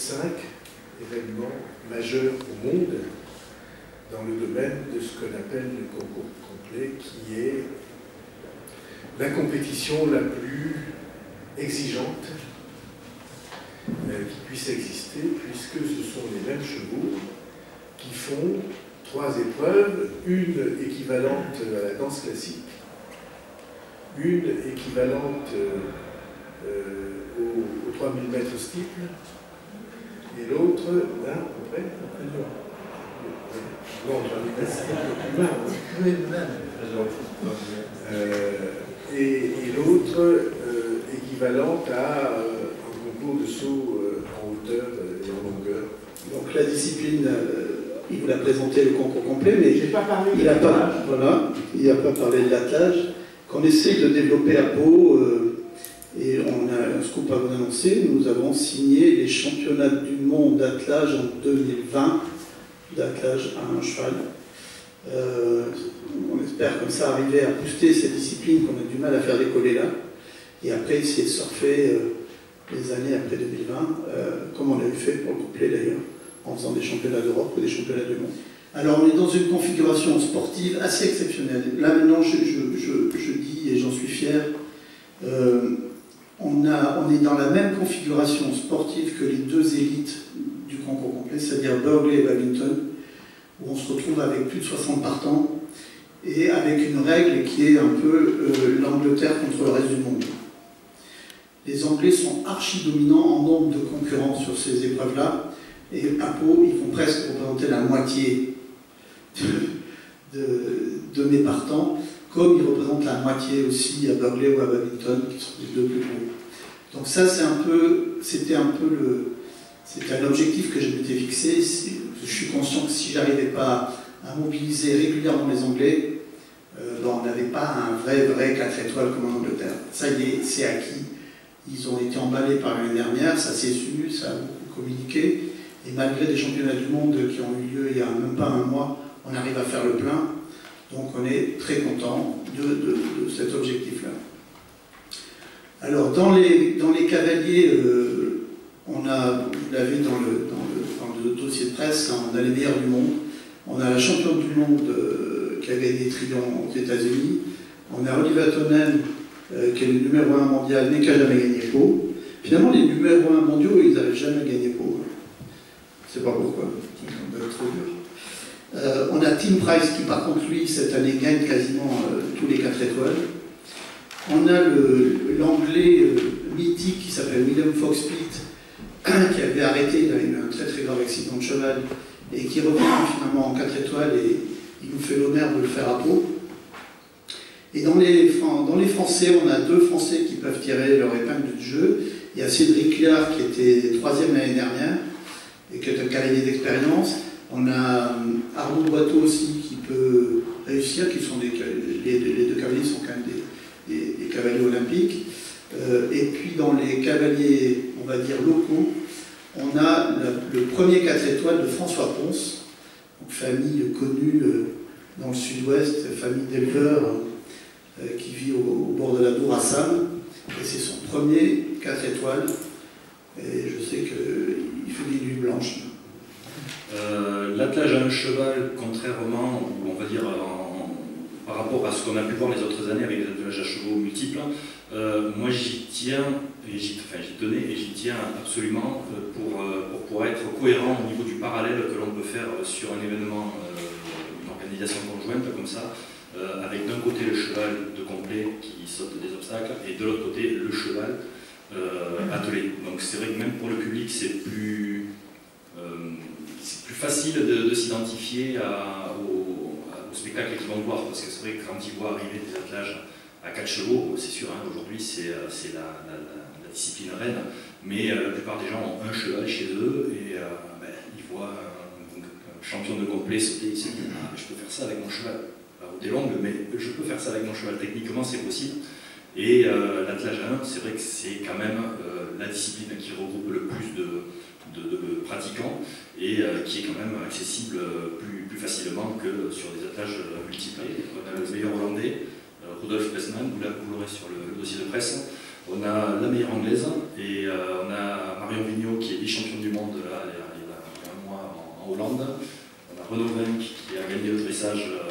5 événements majeurs au monde dans le domaine de ce qu'on appelle le concours complet, qui est la compétition la plus exigeante qui puisse exister, puisque ce sont les mêmes chevaux qui font 3 épreuves, une équivalente à la danse classique, une équivalente aux 3000 mètres steeple, et l'autre, là, à peu près, non, 3000 mètres steeple, et l'autre équivalente à un concours de saut en hauteur et en longueur. Donc la discipline, il vous l'a présenté le concours complet, mais pas parlé il n'a pas, voilà, pas parlé de l'attelage, qu'on essaie de développer à Pau, et on a un scoop à vous annoncer, nous avons signé les championnats du monde d'attelage en 2020, d'attelage à un cheval. On espère comme ça arriver à booster cette discipline qu'on a du mal à faire décoller là, et après essayer de surfer les années après 2020, comme on avait fait pour le couplet d'ailleurs, en faisant des championnats d'Europe ou des championnats du monde. Alors on est dans une configuration sportive assez exceptionnelle. Là maintenant je dis, et j'en suis fier, on est dans la même configuration sportive que les 2 élites du concours complet, c'est-à-dire Burghley et Babington, où on se retrouve avec plus de 60 partants, et avec une règle qui est un peu l'Angleterre contre le reste du monde. Les Anglais sont archi-dominants en nombre de concurrents sur ces épreuves-là, et à Pau, ils vont presque représenter la moitié de mes partants, comme ils représentent la moitié aussi à Burghley ou à Babington, qui sont les 2 plus gros. Donc ça, c'était un objectif que je m'étais fixé. Je suis conscient que si j'arrivais pas à mobiliser régulièrement les Anglais, on n'avait pas un vrai 4 étoiles comme en Angleterre. Ça y est, c'est acquis. Ils ont été emballés par l'année dernière, ça s'est su, ça a beaucoup communiqué. Et malgré des championnats du monde qui ont eu lieu il y a même pas un mois, on arrive à faire le plein. Donc on est très content de cet objectif-là. Alors dans les cavaliers, on a, vous l'avez dans le dossier de presse, on a les meilleurs du monde. On a la championne du monde qui a gagné Trion aux États-Unis. On a Olivia Tonen, qui est le numéro 1 mondial, mais qui n'a jamais gagné Pau. Finalement, les numéros 1 mondiaux, ils n'avaient jamais gagné Pau. Je ne sais pas pourquoi, ça doit être trop dur. On a Tim Price qui, par contre, lui, cette année, gagne quasiment tous les 4 étoiles. On a l'anglais mythique qui s'appelle William Fox-Pitt, qui avait arrêté, il avait eu un très grave accident de cheval, et qui reprend finalement en 4 étoiles, et il nous fait l'honneur de le faire à Pau. Et dans les Français, on a 2 Français qui peuvent tirer leur épingle du jeu. Il y a Cédric Liard qui était 3e l'année dernière, et qui est un cavalier d'expérience. On a Arnaud Boiteau aussi qui peut réussir, qui sont les 2 cavaliers sont quand même des cavaliers olympiques. Et puis dans les cavaliers, on va dire locaux, on a le premier 4 étoiles de François Ponce, donc famille connue dans le sud-ouest, famille d'éleveurs qui vit au bord de la Dour à Sam, et c'est son premier 4 étoiles, et je sais qu'il fait des nuits blanches. L'attelage à un cheval, contrairement, on va dire, par rapport à ce qu'on a pu voir les autres années avec les attelages à chevaux multiples, moi j'y tiens, j'y tenais et j'y tiens absolument pour pouvoir être cohérent au niveau du parallèle que l'on peut faire sur un événement, une organisation conjointe comme ça, avec d'un côté le cheval de complet qui saute des obstacles et de l'autre côté le cheval attelé. Donc c'est vrai que même pour le public c'est plus facile de s'identifier au spectacle qu'ils vont voir, parce que c'est vrai que quand ils voient arriver des attelages à 4 chevaux, c'est sûr, hein, aujourd'hui c'est la discipline reine, mais la plupart des gens ont un cheval chez eux et ils voient un champion de complet sauter, ils se disent ah, je peux faire ça avec mon cheval. La route est longue, mais je peux faire ça avec mon cheval, techniquement c'est possible. Et l'attelage à 1, c'est vrai que c'est quand même la discipline qui regroupe le plus de pratiquants et qui est quand même accessible plus facilement que sur des attelages multiples. On a le meilleur hollandais, Rudolf Pressman, vous l'aurez sur le dossier de presse. On a la meilleure anglaise et on a Marion Vigneault qui est vice-championne du monde message